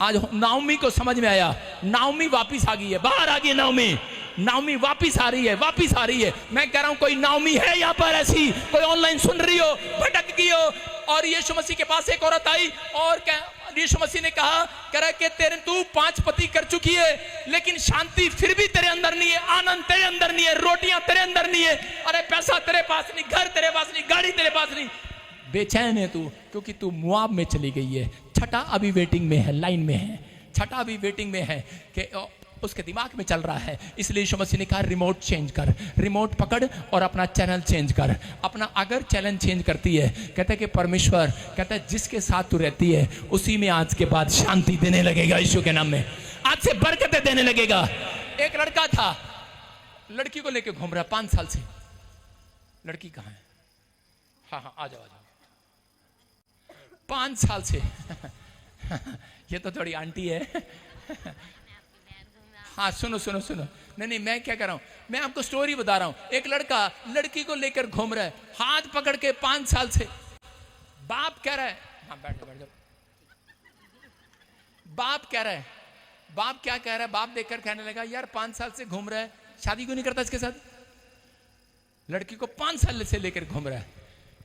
आज नाओमी को समझ में आया, नाओमी वापिस आ गई है, बाहर आ गई है नाओमी, नाओमी वापिस आ रही है, वापिस आ रही है। मैं कह रहा हूं कोई नाओमी है यहाँ पर ऐसी, कोई ऑनलाइन सुन रही हो, भटक गई हो, और यीशु मसीह के पास एक औरत आई और यीशु मसीह ने कहा, कह रहा कि तेरे तू 5 पति कर चुकी है, लेकिन शांति फिर भी तेरे अंदर नहीं है, आनंद तेरे अंदर नहीं है, रोटियां तेरे अंदर नहीं है, अरे पैसा तेरे पास नहीं, घर तेरे पास नहीं, गाड़ी तेरे पास नहीं, बेचैन है तू, क्योंकि तू मुआब में चली गई है। छठा अभी वेटिंग में है, लाइन में है, छठा अभी वेटिंग में है कि उसके दिमाग में चल रहा है। इसलिए यीशु मसीह ने कहा रिमोट चेंज कर, रिमोट पकड़ और अपना चैनल चेंज कर। अपना अगर चैनल चेंज करती है, कहता है कि परमेश्वर कहता है जिसके साथ तू रहती है उसी में आज के बाद शांति देने लगेगा, यीशु के नाम में आज से बरकतें देने लगेगा। एक लड़का था, लड़की को लेके घूम रहा 5 साल से। लड़की कहाँ है? हाँ आ जाओ 5 साल से ये तो थोड़ी आंटी है। हाँ सुनो, नहीं मैं क्या कर रहा हूं, मैं आपको स्टोरी बता रहा हूं। एक लड़का लड़की को लेकर घूम रहा है, हाथ पकड़ के 5 साल से। बाप कह रहा है, हाँ बैठ जाओ। बाप कह रहा है, बाप क्या कह रहा है, बाप देखकर कहने लगा यार 5 साल से घूम रहा है, शादी क्यों नहीं करता इसके साथ? लड़की को 5 साल से लेकर घूम रहा है।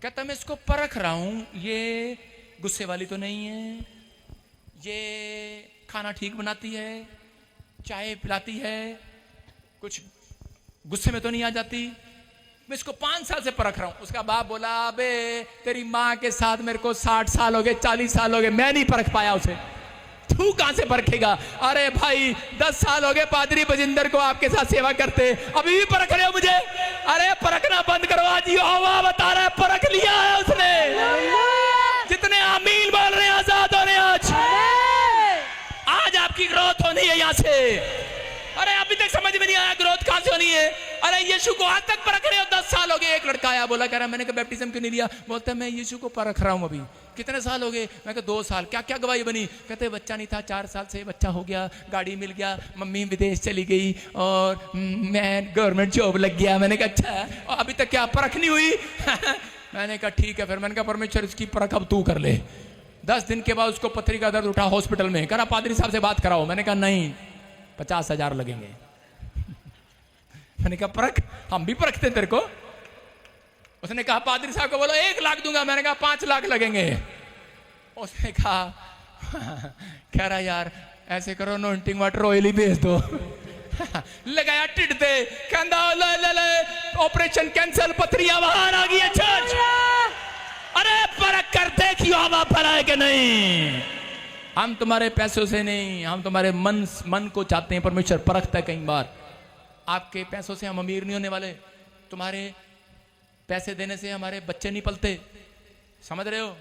कहता मैं इसको परख रहा हूं, ये गुस्से वाली तो नहीं है, ये खाना ठीक बनाती है, चाय पिलाती है, कुछ गुस्से में तो नहीं आ जाती, मैं इसको 5 साल से परख रहा हूं। उसका बाप बोला अबे तेरी माँ के साथ मेरे को 60 साल हो गए, 40 साल हो गए, मैं नहीं परख पाया उसे, तू कहां से परखेगा? अरे भाई 10 साल हो गए पादरी बजिंदर को आपके साथ सेवा करते, अभी भी परख रहे हो मुझे? अरे परखना बंद करो, आज यहोवा बता रहा है परख लिया है उसने। जितने आमीन बोल रहे हैं आजाद हो रहे हैं, आज आपकी ग्रोथ होनी है यहां से। अरे अभी तक समझ में नहीं आया ग्रोथ कहां से होनी है? अरे यीशु को आज तक परख रहे हो, 10 साल हो गए। एक लड़का आया बोला, कह रहा मैंने कहा बैप्टिज्म क्यों नहीं लिया? बोलता है मैं यीशु को परख रहा हूं अभी। कितने साल हो गए? मैं कहा 2 साल। क्या क्या गवाही बनी? कहते बच्चा नहीं था, 4 साल से बच्चा हो गया, गाड़ी मिल गया, मम्मी विदेश चली गई और मैं गवर्नमेंट जॉब लग गया। मैंने कहा अच्छा, अभी तक क्या परख नहीं हुई? मैंने कहा ठीक है। फिर मैंने कहा परमेश्वर इसकी परख अब तू कर ले। 10 दिन के बाद उसको पथरी का दर्द उठा हॉस्पिटल में, कह रहा पादरी साहब से बात कराओ। मैंने कहा नहीं, 50,000 लगेंगे। मैंने कहा परख, हम भी परखते तेरे को। उसने कहा पादरी साहब को बोलो 1 लाख दूंगा। मैंने कहा 5 लाख लगेंगे। उसने कहा कह रहा यार ऐसे करो अनॉइंटिंग वाटर ऑयल ही भेज दो। लगाया टिड्डे, कहंदा ले ऑपरेशन कैंसिल, पथरियां बाहर आ गई है चर्च। अरे परख कर देखियो हवा पर है कि नहीं। हम तुम्हारे पैसों से नहीं, हम तुम्हारे मन को चाहते हैं। परमेश्वर परखता है। कई बार आपके पैसों से हम अमीर नहीं होने वाले, तुम्हारे पैसे देने से हमारे बच्चे नहीं पलते, समझ रहे हो?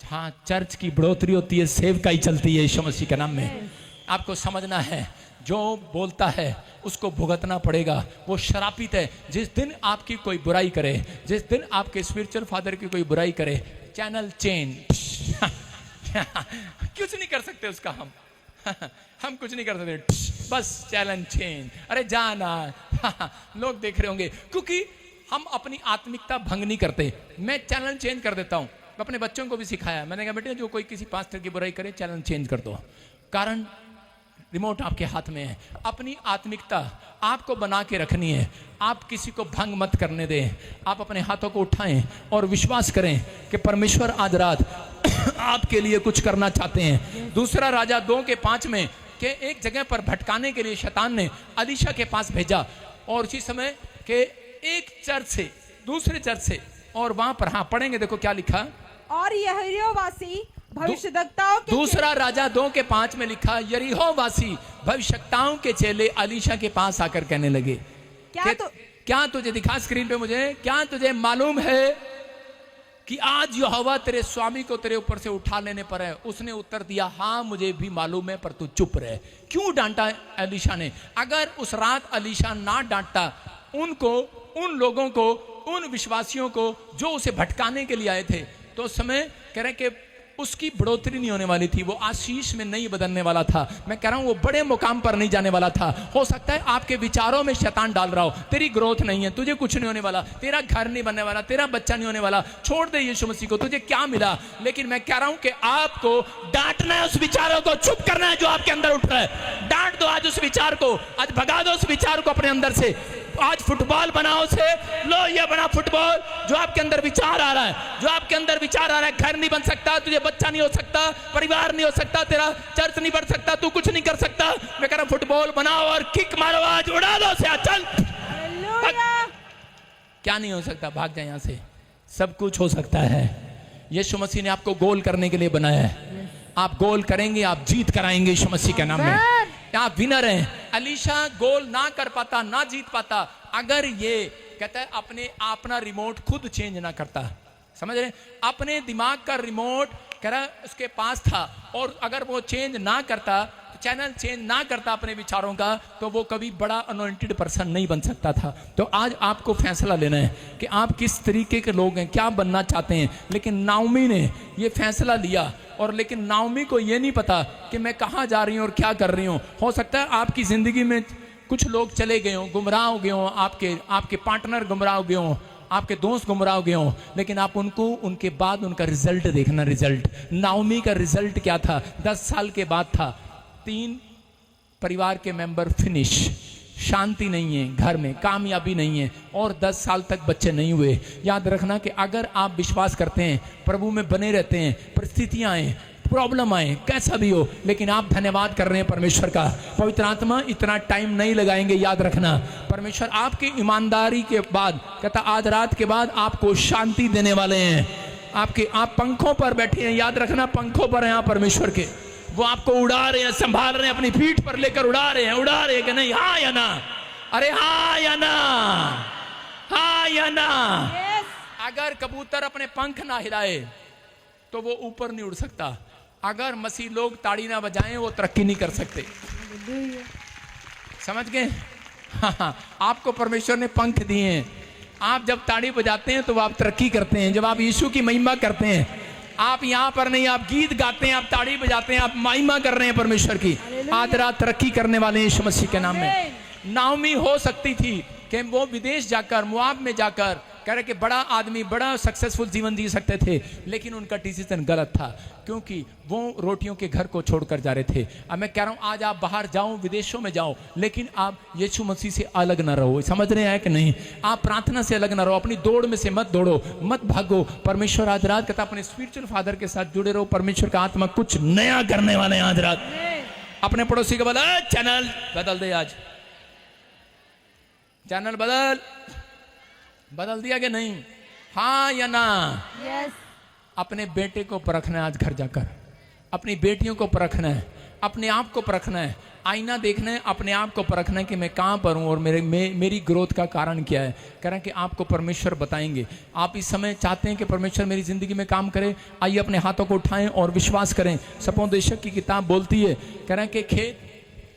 हाँ, चर्च की बढ़ोतरी होती है, सेवकाई चलती है यीशु मसीह के नाम में। आपको समझना है, जो बोलता है उसको भुगतना पड़ेगा। वो शरापित है। जिस दिन आपकी कोई बुराई करे, जिस दिन आपके स्पिरिचुअल फादर की कोई बुराई करे, चैनल चेंज। कुछ नहीं कर सकते उसका हम कुछ नहीं कर सकते, बस चैनल चेंज। अरे जाना लोग देख रहे होंगे, क्योंकि हम अपनी आत्मिकता भंग नहीं करते। मैं चैनल चेंज कर देता हूं। मैं अपने बच्चों को भी सिखाया, मैंने कहा बेटे जो कोई किसी पास्टर की बुराई करे चैनल चेंज कर दो। कारण रिमोट आपके हाथ में है। अपनी आत्मिकता आपको बना के रखनी है। आप किसी को भंग मत करने दें। आप अपने हाथों को उठाएं और विश्वास करें कि परमेश्वर आज रात आपके लिए कुछ करना चाहते हैं। दूसरा राजा 2:5 में कि एक जगह पर भटकाने के लिए शैतान ने अलीशा के पास भेजा, और उसी समय के एक चर्च से दूसरे चर्च से, और वहां पर हाँ पढ़ेंगे, देखो क्या लिखा। और यरीहोवासी भविष्यद्वक्ताओं के दूसरा राजा 2:5 में लिखा, यरीहोवासी भविष्यद्वक्ताओं के चेले अलीशा के पास आकर कहने लगे, क्या तुझे दिखा स्क्रीन पे मुझे, क्या तुझे मालूम है कि आज यहोवा तेरे स्वामी को तेरे ऊपर से उठा लेने पर है? उसने उत्तर दिया, हाँ मुझे भी मालूम है, पर तू चुप रहे। क्यों डांटा अलीशा ने? अगर उस रात अलीशा ना डांटता उनको, उन लोगों को, उन विश्वासियों को जो उसे भटकाने के लिए आए थे, तो उस समय कह रहे कि उसकी बढ़ोतरी नहीं होने वाली थी, वो आशीष में नहीं बदलने वाला था। मैं कह रहा हूं वो बड़े मुकाम पर नहीं जाने वाला था। हो सकता है आपके विचारों में शैतान डाल रहा हो, तेरी ग्रोथ नहीं है, तुझे कुछ नहीं होने वाला, तेरा घर नहीं बनने वाला, तेरा बच्चा नहीं होने वाला, छोड़ दे यीशु मसीह को, तुझे क्या मिला। लेकिन मैं कह रहा हूं कि आपको डांटना है उस विचारों को, चुप करना है जो आपके अंदर उठ रहा है। डांट दो आज उस विचार को, आज भगा दो उस विचार को अपने अंदर से। आज फुटबॉल बनाओ से, लो ये बना फुटबॉल। जो आपके अंदर विचार आ रहा है, जो आपके अंदर विचार आ रहा है, घर नहीं बन सकता, तुझे बच्चा नहीं हो सकता, परिवार नहीं हो सकता, तेरा चर्च नहीं बढ़ सकता, तू कुछ नहीं कर सकता, मैं कह रहा हूं फुटबॉल बनाओ और किक मारो, आज उड़ा दो से, चल। क्या नहीं हो सकता, भाग जाए यहां से। सब कुछ हो सकता है। यीशु मसीह ने आपको गोल करने के लिए बनाया है। आप गोल करेंगे, आप जीत कराएंगे यीशु मसीह के नाम में। आप विनर हैं। अलीशा गोल ना कर पाता, ना जीत पाता, अगर ये कहता है अपना रिमोट खुद चेंज ना करता। समझ रहे? अपने दिमाग का रिमोट कह रहा उसके पास था, और अगर वो चेंज ना करता, चैनल चेंज ना करता अपने विचारों का, तो वो कभी बड़ा अनॉइंटेड पर्सन नहीं बन सकता था। तो आज आपको फैसला लेना है कि आप किस तरीके के लोग हैं, क्या बनना चाहते हैं। लेकिन नाओमी ने ये फैसला लिया, और लेकिन नाओमी को ये नहीं पता कि मैं कहाँ जा रही हूँ और क्या कर रही हूँ। हो सकता है आपकी ज़िंदगी में कुछ लोग चले गए हों, गुमराह हो गए हों, आपके पार्टनर गुमराह हो गए हों, आपके दोस्त गुमराह हो गए हों, लेकिन आप उनके बाद उनका रिजल्ट देखना। रिजल्ट, नाओमी का रिजल्ट क्या था? 10 साल के बाद था, 3 परिवार के मेंबर फिनिश, शांति नहीं है घर में, कामयाबी नहीं है, और 10 साल तक बच्चे नहीं हुए। याद रखना कि अगर आप विश्वास करते हैं, प्रभु में बने रहते हैं, परिस्थितियां आए, प्रॉब्लम आए, कैसा भी हो, लेकिन आप धन्यवाद कर रहे हैं परमेश्वर का, पवित्र आत्मा इतना टाइम नहीं लगाएंगे। याद रखना, परमेश्वर आपकी ईमानदारी के बाद, कहता आज रात के बाद आपको शांति देने वाले हैं। आप पंखों पर बैठे हैं, याद रखना पंखों पर हैं आप परमेश्वर के, वो आपको उड़ा रहे हैं, संभाल रहे हैं, अपनी पीठ पर लेकर उड़ा रहे हैं कि नहीं? हाँ या ना? अरे हाँ या ना? हाँ या ना? अगर कबूतर अपने पंख ना हिलाए तो वो ऊपर नहीं उड़ सकता। अगर मसीह लोग ताड़ी ना बजाएं, वो तरक्की नहीं कर सकते। समझ गए? हाँ, आपको परमेश्वर ने पंख दिए हैं। आप जब ताड़ी बजाते हैं तो आप तरक्की करते हैं। जब आप यीशु की महिमा करते हैं, आप यहाँ पर नहीं, आप गीत गाते हैं, आप ताड़ी बजाते हैं, आप महिमा कर रहे हैं परमेश्वर की। आज रात तरक्की करने वाले यीशु मसीह के नाम में। नाओमी हो सकती थी कि वो विदेश जाकर, मुआब में जाकर कह रहे कि बड़ा आदमी, बड़ा सक्सेसफुल जीवन जी सकते थे, लेकिन उनका डिसीजन गलत था, क्योंकि वो रोटियों के घर को छोड़कर जा रहे थे। अब मैं कह रहा हूँ आज आप बाहर जाओ, विदेशों में जाओ, लेकिन आप यीशु मसीह से अलग ना रहो। समझ रहे हैं कि नहीं? आप प्रार्थना से अलग ना रहो, अपनी दौड़ में से मत दौड़ो, मत भागो। परमेश्वर आज रात कहता अपने स्पिरिचुअल फादर के साथ जुड़े रहो। परमेश्वर का आत्मा कुछ नया करने वाले हैं आज रात। अपने पड़ोसी को बोला चैनल बदल दे, आज चैनल बदल दिया कि नहीं? हाँ या ना? यस। अपने बेटे को परखना है आज घर जाकर, अपनी बेटियों को परखना है, अपने आप को परखना है, आईना देखना है, अपने आप को परखना है कि मैं कहाँ पर हूँ और मेरी ग्रोथ का कारण क्या है। कह रहे हैं कि आपको परमेश्वर बताएंगे। आप इस समय चाहते हैं कि परमेश्वर मेरी ज़िंदगी में काम करे, आइए अपने हाथों को उठाएं और विश्वास करें। सपोदेशक की किताब बोलती है, कह रहे हैं कि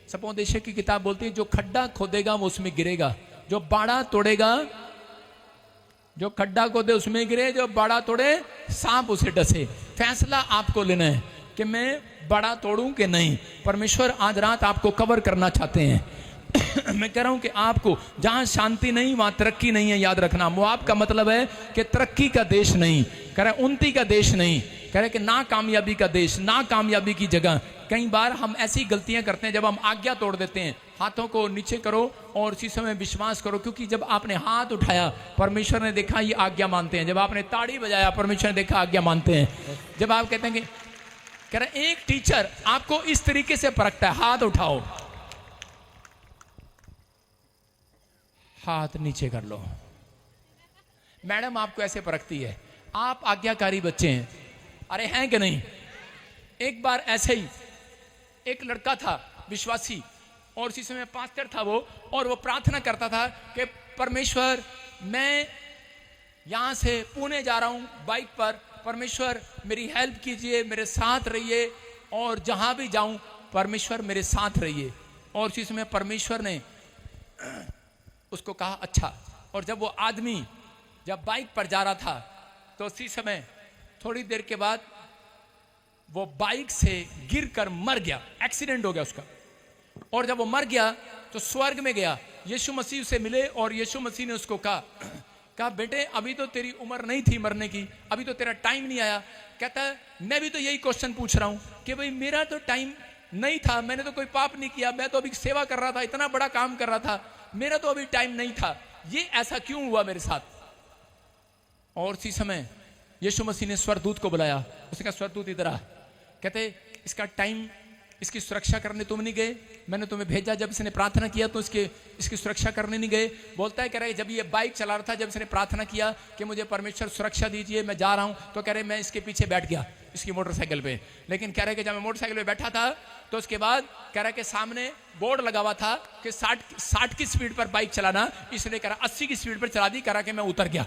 सपोदेशक की किताब बोलती है, जो खड्डा खोदेगा वो उसमें गिरेगा, जो बाड़ा तोड़ेगा, जो खड्डा खोदे उसमें गिरे, जो बड़ा तोड़े सांप उसे डसे। फैसला आपको लेना है कि मैं बड़ा तोड़ूं कि नहीं। परमेश्वर आज रात आपको कवर करना चाहते हैं। मैं कह रहा हूं कि आपको जहां शांति नहीं वहां तरक्की नहीं है। याद रखना, मुआब का मतलब है कि तरक्की का देश नहीं, कह रहे उन्नति का देश नहीं, कह रहे कि ना कामयाबी का देश, ना कामयाबी की जगह। कई बार हम ऐसी गलतियां करते हैं जब हम आज्ञा तोड़ देते हैं। हाथों को नीचे करो और इसी समय विश्वास करो, क्योंकि जब आपने हाथ उठाया परमेश्वर ने देखा ये आज्ञा मानते हैं। जब आपने ताड़ी बजाया परमेश्वर ने देखा आज्ञा मानते हैं। जब आप कहते हैं कि कह रहे एक टीचर आपको इस तरीके से परखता है, हाथ उठाओ, हाथ नीचे कर लो। मैडम आपको ऐसे परखती है, आप आज्ञाकारी बच्चे हैं। अरे हैं कि नहीं? एक बार ऐसे ही एक लड़का था विश्वासी, और इसी समय पास्टर था वो, और वो प्रार्थना करता था कि परमेश्वर मैं यहाँ से पुणे जा रहा हूँ बाइक पर, परमेश्वर मेरी हेल्प कीजिए, मेरे साथ रहिए, और जहाँ भी जाऊँ परमेश्वर मेरे साथ रहिए। और इसी समय परमेश्वर ने उसको कहा अच्छा। और जब वो आदमी जब बाइक पर जा रहा था तो उसी समय थोड़ी देर के बाद वो बाइक से गिरकर मर गया, एक्सीडेंट हो गया उसका। और जब वो मर गया तो स्वर्ग में गया, यीशु मसीह से मिले और यीशु मसीह ने उसको कहा बेटे अभी तो तेरी उम्र नहीं थी मरने की, अभी तो तेरा टाइम नहीं आया। कहता है मैं भी तो यही क्वेश्चन पूछ रहा हूं कि भाई मेरा तो टाइम नहीं था, मैंने तो कोई पाप नहीं किया, मैं तो अभी सेवा कर रहा था, इतना बड़ा काम कर रहा था, मेरा तो अभी टाइम नहीं था, ये ऐसा क्यों हुआ मेरे साथ। और उसी समय यीशु मसीह ने स्वर्गदूत को बुलाया, उसने कहा स्वर्गदूत इधर आ। कहते इसका टाइम, इसकी सुरक्षा करने तुम नहीं गए, मैंने तुम्हें भेजा, जब इसने प्रार्थना किया तो इसकी सुरक्षा करने नहीं गए। बोलता है कह रहे जब ये बाइक चला रहा था, जब इसने प्रार्थना किया कि मुझे परमेश्वर सुरक्षा दीजिए, मैं जा रहा हूं, तो कह रहे मैं इसके पीछे बैठ गया, इसकी मोटरसाइकिल पे। लेकिन कह रहे कि जब मैं मोटरसाइकिल पे बैठा था तो उसके बाद कह रहा कि सामने बोर्ड लगा हुआ था कि 60 की स्पीड पर बाइक चलाना, इसने कह रहा 80 की स्पीड पर चला दी, कह रहा कि मैं उतर गया।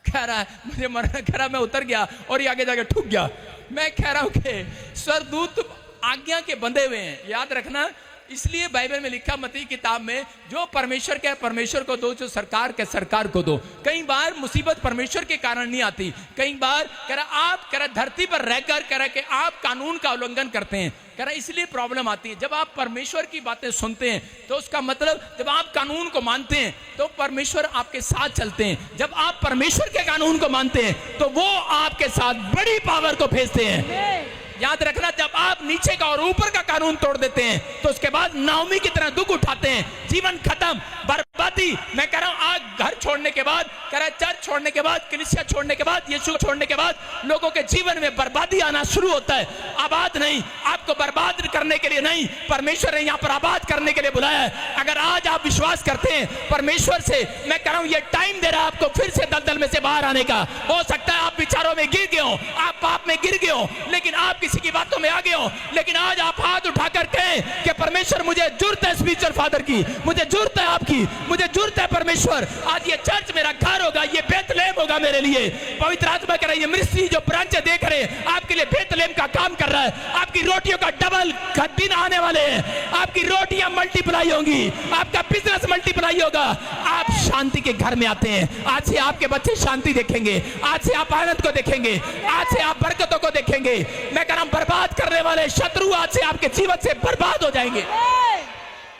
कह रहा है मुझे मरना, कह रहा मैं उतर गया और ये आगे जाके ठुक गया। मैं कह रहा हूं कि स्वर्गदूत आज्ञा के बंधे हुए हैं, याद रखना। इसलिए बाइबल में लिखा मत्ती किताब में, जो परमेश्वर के परमेश्वर को दो, जो सरकार के सरकार को दो। कई बार मुसीबत परमेश्वर के कारण नहीं आती, कई बार कह रहा आप कह रहा धरती पर रहकर कह रहा कि आप कानून का उल्लंघन करते हैं, कह रहा इसलिए प्रॉब्लम आती है। जब आप परमेश्वर की बातें सुनते हैं तो उसका मतलब जब आप कानून को मानते हैं तो परमेश्वर आपके साथ चलते हैं। जब आप परमेश्वर के कानून को मानते हैं तो वो आपके साथ बड़ी पावर को भेजते हैं। याद रखना, जब आप नीचे का और ऊपर का कानून तोड़ देते हैं तो उसके बाद नाओमी की तरह दुख उठाते हैं, जीवन खत्म, बर्बादी। मैं कह रहा हूं आज घर छोड़ने के बाद, कह रहा चर्च छोड़ने के बाद, कलीसिया छोड़ने के बाद, यीशु छोड़ने के बाद लोगों के जीवन में बर्बादी आना शुरू होता है। आबाद नहीं, आपको बर्बाद करने के लिए नहीं, परमेश्वर ने यहाँ पर आबाद करने के लिए बुलाया है। अगर आज आप विश्वास करते हैं परमेश्वर से, मैं कह रहा हूं ये टाइम दे रहा है आपको फिर से दलदल में से बाहर आने का। हो सकता है आप विचारों में गिर गए हो, आप पाप में गिर गए हो, लेकिन आप किसी की बातों में आ गए हो, लेकिन आज आप हाथ उठाकर कहें कि परमेश्वर मुझे जरूरत है स्पिरिचुअल फादर की, मुझे जरूरत है आपकी, मुझे जरूरत है परमेश्वर। आज ये चर्च मेरा घर होगा, ये बेथलेहम होगा मेरे लिए। पवित्र आत्मा कह रहा है ये मिस्त्री जो ब्रांच देख रहे हैं आपके लिए बेथलेहम का काम कर रहा है। आपकी रोटियों का डबल दिन आने वाले हैं, आपकी रोटियां मल्टीप्लाई होंगी, आपका बिजनेस मल्टीप्लाई होगा। आप शांति के घर में आते हैं, आज से आपके बच्चे शांति देखेंगे, आज से आप आनंद को देखेंगे, आज से आप बरकतों को देखेंगे। मैं कह रहा हूं बर्बाद करने वाले शत्रु आज से आपके जीवन से बर्बाद हो जाएंगे,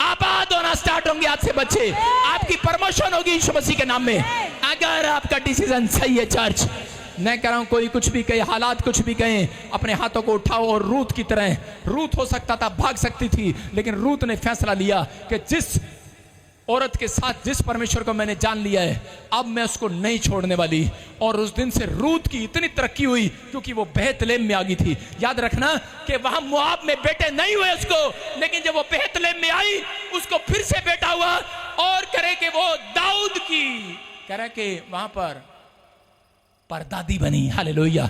आबाद होना स्टार्ट होंगे। आज से बच्चे, आपकी प्रमोशन होगी यीशु मसीह के नाम में, अगर आपका डिसीजन सही है। चर्च, मैं कह रहा हूं कोई कुछ भी कहे, हालात कुछ भी कहे, अपने हाथों को उठाओ और रूत की तरह, रूत हो सकता था भाग सकती थी, लेकिन रूत ने फैसला लिया कि जिस औरत के साथ जिस परमेश्वर को मैंने जान लिया है अब मैं उसको नहीं छोड़ने वाली। और उस दिन से रूत की इतनी तरक्की हुई क्योंकि वो बेथलेहम में आ गई थी। याद रखना कि वहां मोआब में बेटे नहीं हुए उसको, लेकिन जब वो बेथलेहम में आई उसको फिर से बेटा हुआ। और करे कि वो दाऊद की कह रहा कि वहां पर परदादी बनी। हालेलुया,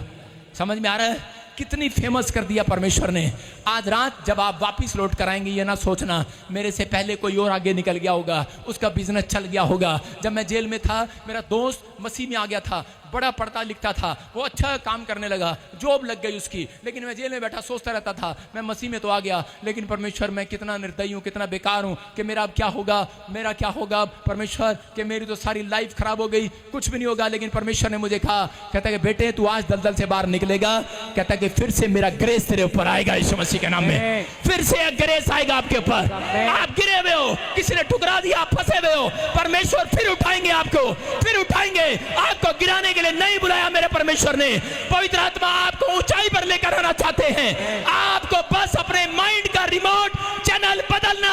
समझ में आ रहा है कितनी फेमस कर दिया परमेश्वर ने। आज रात जब आप वापिस लौट कर आएंगे ये ना सोचना मेरे से पहले कोई और आगे निकल गया होगा, उसका बिजनेस चल गया होगा। जब मैं जेल में था मेरा दोस्त मसीह में आ गया था, बड़ा पढ़ता लिखता था, वो अच्छा काम करने लगा, जॉब लग गई उसकी, लेकिन मैं जेल में बैठा सोचता रहता था मैं मसीह में तो आ गया, लेकिन परमेश्वर मैं कितना निर्दयी हूँ, कितना बेकार हूँ, कि मेरा अब क्या होगा, मेरा क्या होगा परमेश्वर, कि मेरी तो सारी लाइफ खराब हो गई, कुछ भी नहीं होगा। लेकिन परमेश्वर ने मुझे कहा, कहता है कि बेटे तू आज दलदल से बाहर निकलेगा, कहता है कि फिर से मेरा ग्रेस तेरे ऊपर आएगा यीशु मसीह के नाम में, फिर से ग्रेस आएगा आपके ऊपर। आप गिरे हुए हो, किसी ने ठुकरा दिया, आप फंसे हुए हो, परमेश्वर फिर उठाएंगे आपको, फिर उठाएंगे। आपको गिराने के लिए नहीं बुलाया मेरे परमेश्वर ने। पवित्र आत्मा आपको ऊंचाई पर लेकर आना चाहते हैं। आपको बस अपने माइंड का रिमोट चैनल बदलना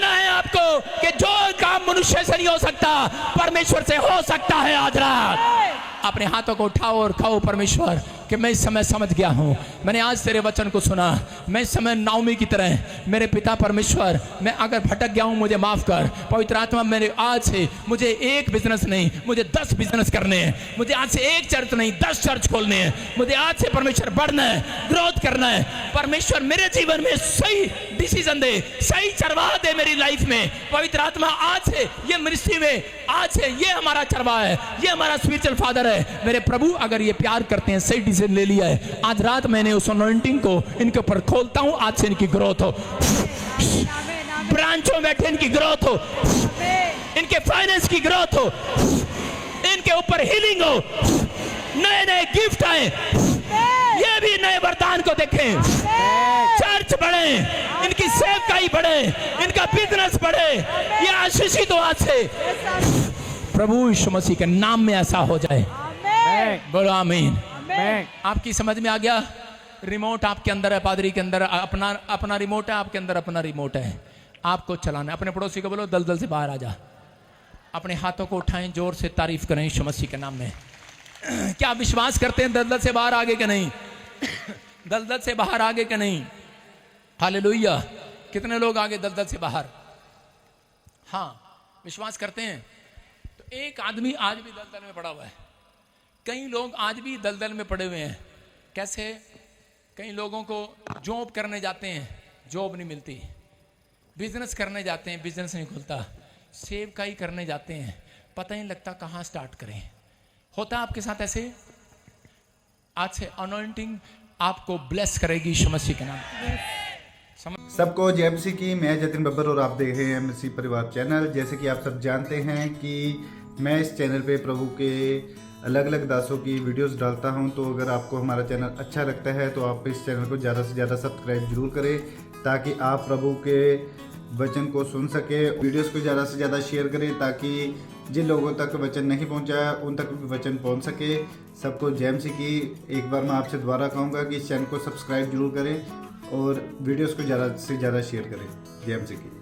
है आपको, कि जो काम मनुष्य से नहीं हो सकता परमेश्वर से हो सकता है। आज रात अपने हाथों को उठाओ और कहो परमेश्वर कि मैं इस समय समझ गया हूं, मैंने आज तेरे वचन को सुना, मैं इस समय नाओमी की तरह, मेरे पिता परमेश्वर मैं अगर भटक गया हूं मुझे माफ कर। पवित्र आत्मा मेरे आज से मुझे एक बिजनेस नहीं, मुझे 10 बिजनेस करने हैं, मुझे आज से एक चर्च नहीं 10 चर्च खोलने हैं, मुझे आज से परमेश्वर बढ़ना है, ग्रोथ करना है। परमेश्वर मेरे जीवन में सही डिसीजन दे, सही चरवाह दे मेरी लाइफ में। पवित्र आत्मा आज से ये मिनिस्ट्री में, आज से ये हमारा चरवाह है, ये हमारा स्पिरिचुअल फादर है। मेरे प्रभु अगर ये प्यार करते हैं, सही डिसीजन ले लिया है, आज रात मैंने उस अनॉइंटिंग को इनके ऊपर खोलता हूं। आज से इनकी ग्रोथ हो, ब्रांचों में बैठे इनकी ग्रोथ हो, इनके फाइनेंस की ग्रोथ हो, इनके ऊपर हीलिंग हो, नए नए गिफ्ट आए, ये भी नए वरदान को देखें, चर्च बढ़े, इनकी सेवकाई बढ़े, इनका बिजनेस बढ़े, ये आशीषित हो आज से प्रभु यीशु मसीह के नाम में ऐसा हो जाए। बोलो आमीन। आपकी समझ में आ गया? रिमोट आपके अंदर है, पादरी के अंदर अपना रिमोट है, आपके अंदर अपना रिमोट है, आपको चलाना है। अपने पड़ोसी को बोलो दलदल से बाहर आ जा। अपने हाथों को उठाएं, जोर से तारीफ करें यीशु मसीह के नाम में। क्या आप विश्वास करते हैं दलदल से बाहर आगे कि नहीं? दलदल से बाहर आगे कि नहीं? हालेलुया। कितने लोग आगे दलदल से बाहर? हाँ, विश्वास करते हैं। तो एक आदमी आज भी दलदल में पड़ा हुआ है, कई लोग आज भी दलदल में पड़े हुए हैं। कैसे? कई लोगों को जॉब करने जाते हैं, जॉब नहीं मिलती, बिजनेस करने जाते हैं, बिजनेस नहीं खुलता, सेवकाई करने जाते हैं, पता ही नहीं लगता कहाँ स्टार्ट करें। होता है आपके साथ ऐसे? आज से अनॉइंटिंग आपको ब्लेस करेगी यीशु मसीह के नाम। सबको जय मसीह की। मैं जतिन बब्बर और आप देख रहे हैं मसीह परिवार चैनल। जैसे कि आप सब जानते हैं कि मैं इस चैनल पे प्रभु के अलग अलग दासों की वीडियोस डालता हूं, तो अगर आपको हमारा चैनल अच्छा लगता है तो आप इस चैनल को ज़्यादा से ज़्यादा सब्सक्राइब जरूर करें, ताकि आप प्रभु के वचन को सुन सके। वीडियोस को ज़्यादा से ज़्यादा शेयर करें, ताकि जिन लोगों तक वचन नहीं पहुंचा उन तक भी वचन पहुंच सके। सबको जय मसीह की। एक बार मैं आपसे दोबारा कहूँगा कि इस चैनल को सब्सक्राइब जरूर करें और वीडियोस को ज़्यादा से ज़्यादा शेयर करें। जय मसीह की।